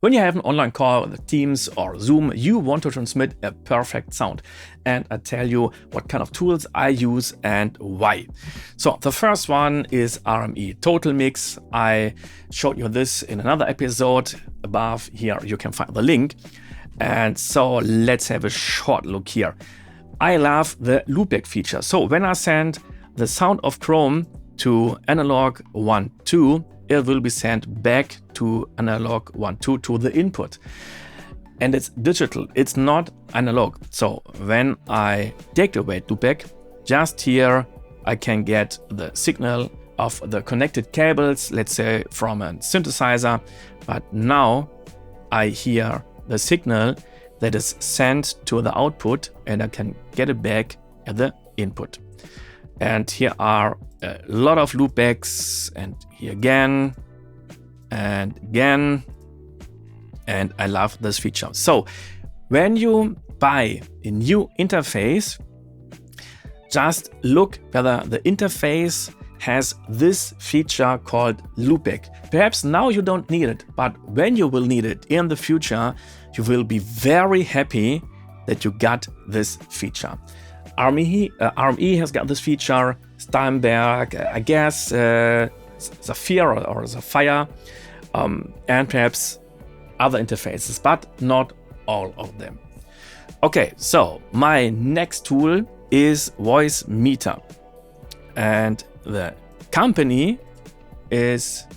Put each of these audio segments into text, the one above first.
When you have an online call with Teams or Zoom, you want to transmit a perfect sound. And I tell you what kind of tools I use and why. So the first one is RME Total Mix. I showed you this in another episode. Above here you can find the link. And so let's have a short look here. I love the loopback feature. So when I send the sound of Chrome to analog 1-2, it will be sent back to analog 1-2 to the input. And it's digital, it's not analog. So when I deactivate loopback, just here I can get the signal of the connected cables, let's say from a synthesizer. But now I hear the signal that is sent to the output and I can get it back at the input. And here are a lot of loopbacks, and here again and again. And I love this feature. So when you buy a new interface, just look whether the interface has this feature called loopback. Perhaps now you don't need it, but when you will need it in the future, you will be very happy that you got this feature. RME has got this feature, Steinberg, I guess, Zafir or Sapphire, and perhaps other interfaces, but not all of them. Okay, so my next tool is Voicemeeter, and the company is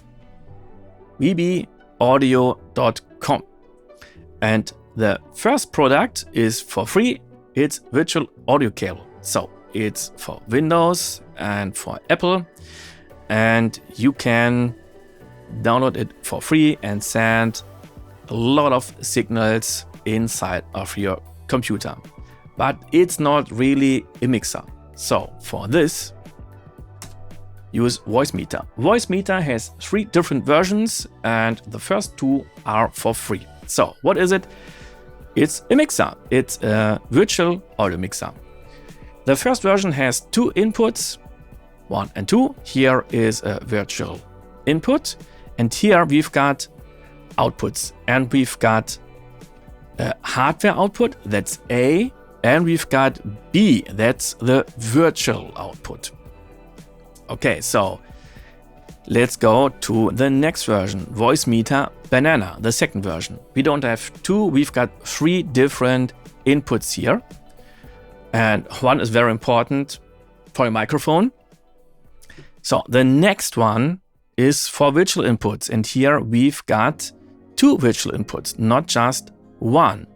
webeaudio.com. And the first product is for free. It's virtual audio cable. So it's for Windows and for Apple, and you can download it for free and send a lot of signals inside of your computer. But it's not really a mixer. So for this, use Voicemeeter. Voicemeeter has 3 different versions, and the first 2 are for free. So what is it? It's a mixer. It's a virtual audio mixer. The first version has 2 inputs, 1 and 2. Here is a virtual input, and here we've got outputs, and we've got a hardware output, that's A, and we've got B, that's the virtual output. Okay, so let's go to the next version, Voicemeeter Banana, the second version. We don't have 2, we've got 3 different inputs here. And one is very important for your microphone. So the next one is for virtual inputs. And here we've got 2 virtual inputs, not just 1.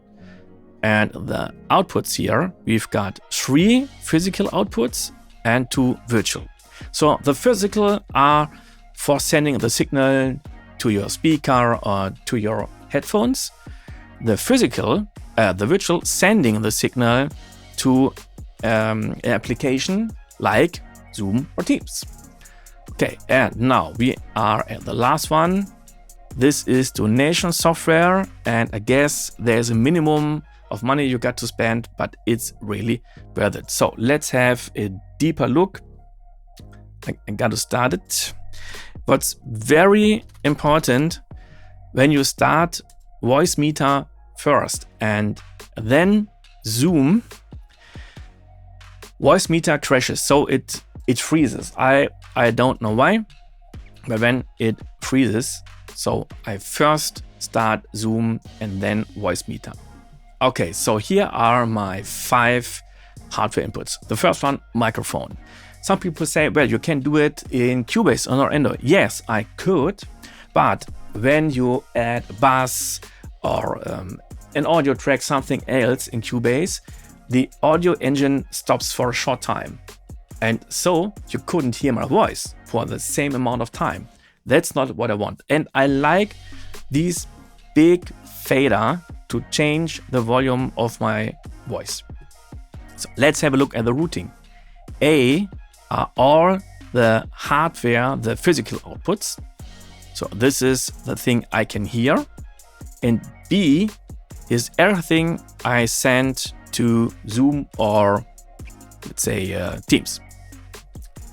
And the outputs here, we've got 3 physical outputs and 2 virtual. So the physical are for sending the signal to your speaker or to your headphones. The virtual sending the signal to an application like Zoom or Teams. Okay, and now we are at the last one. This is donation software, and I guess there's a minimum of money you got to spend, but it's really worth it. So let's have a deeper look. I got to start it. What's very important when you start Voicemeeter first and then Zoom, Voicemeeter crashes, so it freezes. I don't know why, but when it freezes, so I first start Zoom and then Voicemeeter. Okay, so here are my 5 hardware inputs. The first one, microphone. Some people say, well, you can do it in Cubase or Android. Yes, I could, but when you add bass or an audio track, something else in Cubase, the audio engine stops for a short time. And so you couldn't hear my voice for the same amount of time. That's not what I want. And I like these big fader to change the volume of my voice. So let's have a look at the routing. A are all the hardware, the physical outputs. So this is the thing I can hear. And B is everything I send to Zoom or let's say Teams.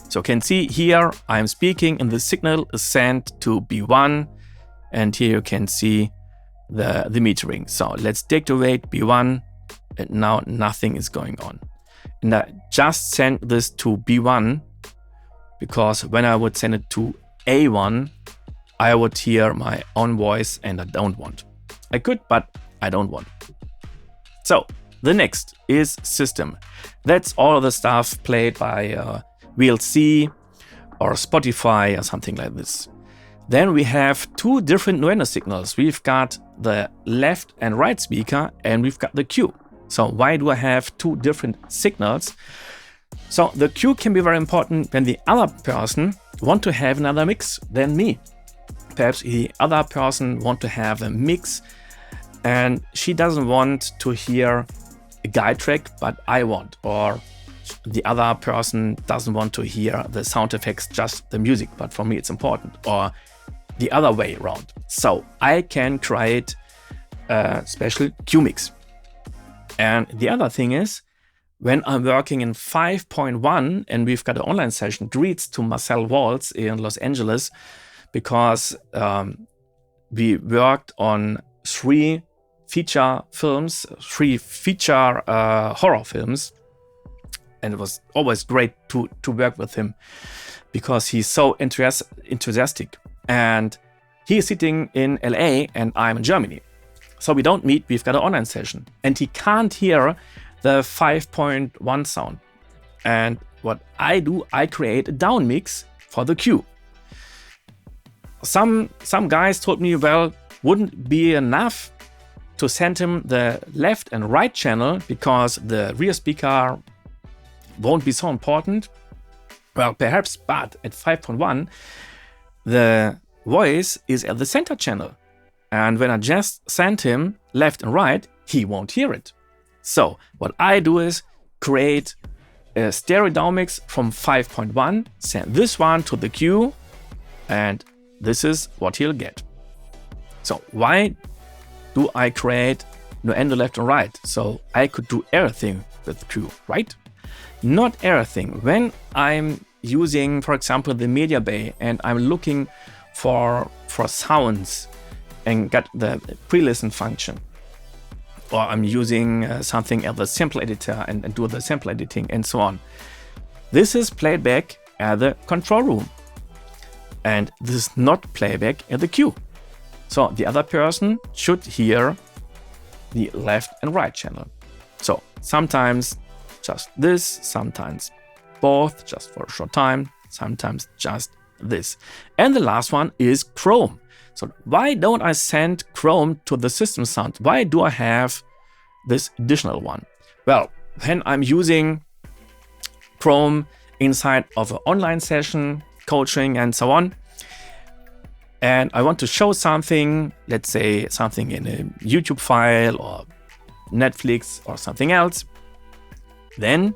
So you can see here I'm speaking and the signal is sent to B1, and here you can see the metering. So let's deactivate B1, and now nothing is going on. And I just send this to B1 because when I would send it to A1, I would hear my own voice, and I don't want. I could, but I don't want. So the next is system. That's all the stuff played by VLC or Spotify or something like this. Then we have two different Nuendo signals. We've got the left and right speaker, and we've got the cue. So why do I have two different signals? So the cue can be very important when the other person want to have another mix than me. Perhaps the other person want to have a mix and she doesn't want to hear a guide track, but I want. Or the other person doesn't want to hear the sound effects, just the music, but for me it's important. Or the other way around. So I can create a special cue mix. And the other thing is, when I'm working in 5.1 and we've got an online session, greets to Marcel Waltz in Los Angeles, because we worked on 3 feature films, 3 feature horror films. And it was always great to work with him because he's so enthusiastic. And he is sitting in LA and I'm in Germany. So we don't meet, we've got an online session. And he can't hear the 5.1 sound. And what I do, I create a down mix for the cue. Some guys told me, well, wouldn't it be enough to send him the left and right channel because the rear speaker won't be so important? Well, perhaps, but at 5.1, the voice is at the center channel. And when I just send him left and right, he won't hear it. So what I do is create a stereo down mix from 5.1, send this one to the cue, and this is what he'll get. So why do I create Nuendo left and right? So I could do everything with cue, right? Not everything. When I'm using, for example, the media bay and I'm looking for sounds and get the pre-listen function, or I'm using something as a sample editor and do the sample editing and so on. This is playback at the control room. And this is not playback at the cue. So the other person should hear the left and right channel. So sometimes just this, sometimes both, just for a short time, sometimes just this. And the last one is Chrome. So why don't I send Chrome to the system sound? Why do I have this additional one? Well, when I'm using Chrome inside of an online session, coaching and so on, and I want to show something, let's say something in a YouTube file or Netflix or something else, then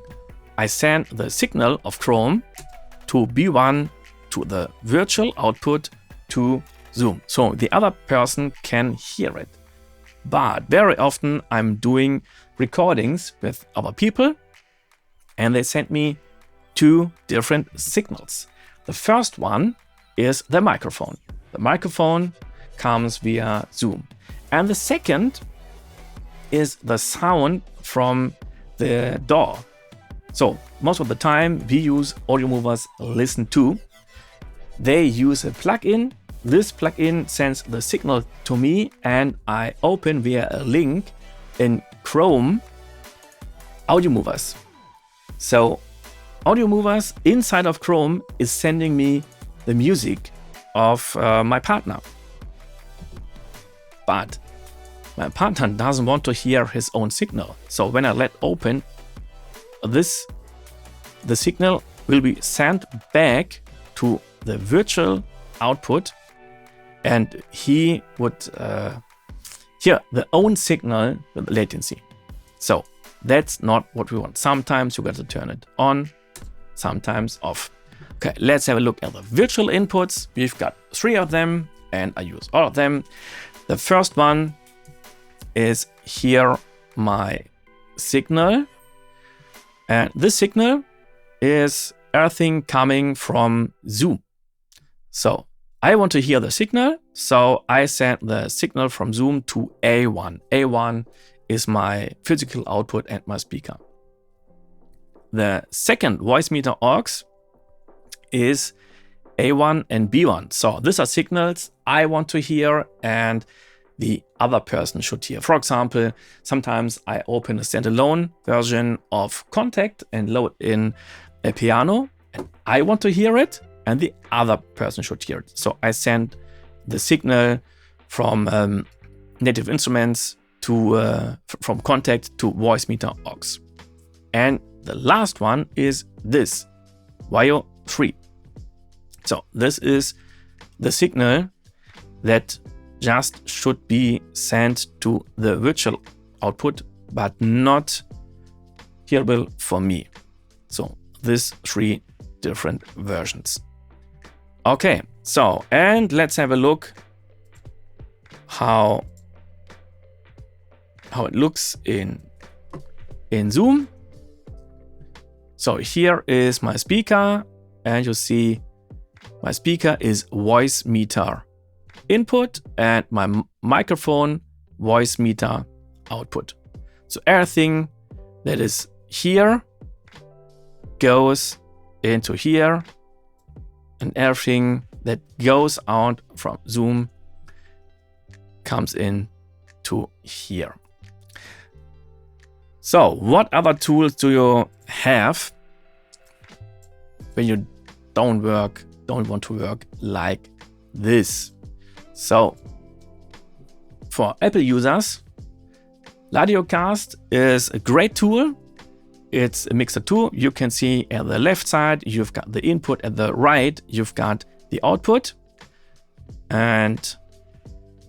I send the signal of Chrome to B1 to the virtual output to Zoom. So the other person can hear it. But very often I'm doing recordings with other people and they send me 2 different signals. The first one is the microphone. The microphone comes via Zoom. And the second is the sound from the door. So most of the time we use Audio Movers Listen To. They use a plugin. This plugin sends the signal to me and I open via a link in Chrome Audio Movers. So Audio Movers inside of Chrome is sending me the music of my partner. But my partner doesn't want to hear his own signal. So when I let open this, the signal will be sent back to the virtual output and he would hear the own signal with latency. So that's not what we want. Sometimes you got to turn it on, sometimes off. Okay, let's have a look at the virtual inputs. We've got 3 of them and I use all of them. The first one is here my signal. And this signal is everything coming from Zoom. So I want to hear the signal, so I send the signal from Zoom to A1. A1 is my physical output and my speaker. The second Voicemeeter aux is A1 and B1. So these are signals I want to hear and the other person should hear. For example, sometimes I open a standalone version of Contact and load in a piano, and I want to hear it and the other person should hear it. So I send the signal from Native Instruments to from Contact to Voicemeeter aux. And the last one is this, Vio 3. So this is the signal that just should be sent to the virtual output, but not hearable for me. So these 3 different versions. Okay, so, and let's have a look how it looks in Zoom. So here is my speaker, and you see my speaker is Voicemeeter input and my microphone Voicemeeter output. So everything that is here goes into here, and everything that goes out from Zoom comes in to here. So what other tools do you have when you don't want to work like this? So for Apple users, Radiocast is a great tool. It's a mixer too. You can see at the left side, you've got the input, at the right, you've got the output. And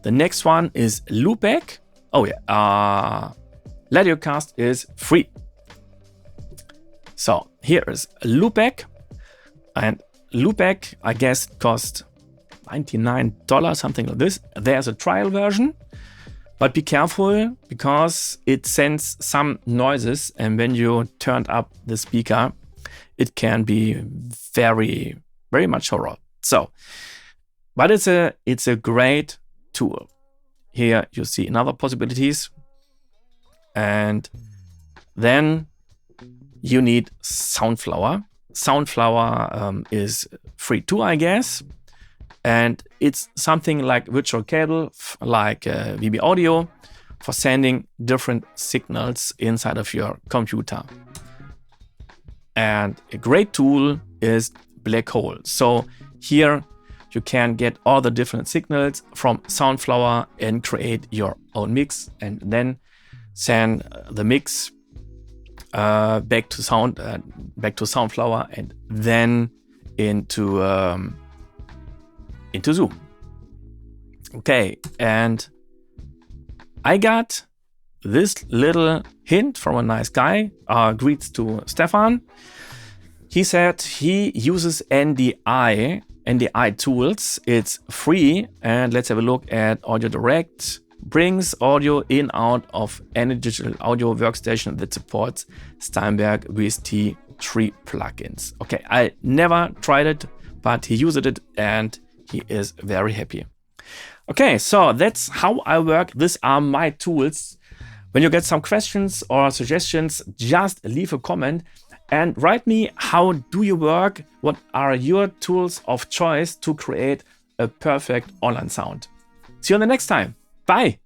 the next one is Loopback. Oh yeah, Radiocast is free. So here is Loopback, and Loopback, I guess, costs $99, something like this. There's a trial version, but be careful because it sends some noises, and when you turn up the speaker, it can be very, very much horror. So, but it's a great tool. Here you see another possibilities, and then you need Soundflower. Soundflower is free too, I guess. And it's something like virtual cable, like VB Audio, for sending different signals inside of your computer. And a great tool is Black Hole. So here you can get all the different signals from Soundflower and create your own mix, and then send the mix back to Soundflower, and then into Zoom. Okay, and I got this little hint from a nice guy. Greets to Stefan. He said he uses NDI tools. It's free, and let's have a look at Audio Direct. Brings audio in out of any digital audio workstation that supports Steinberg VST 3 plugins. Okay, I never tried it, but he used it and he is very happy. Okay, so that's how I work. These are my tools. When you get some questions or suggestions, just leave a comment and write me, how do you work? What are your tools of choice to create a perfect online sound? See you on the next time. Bye.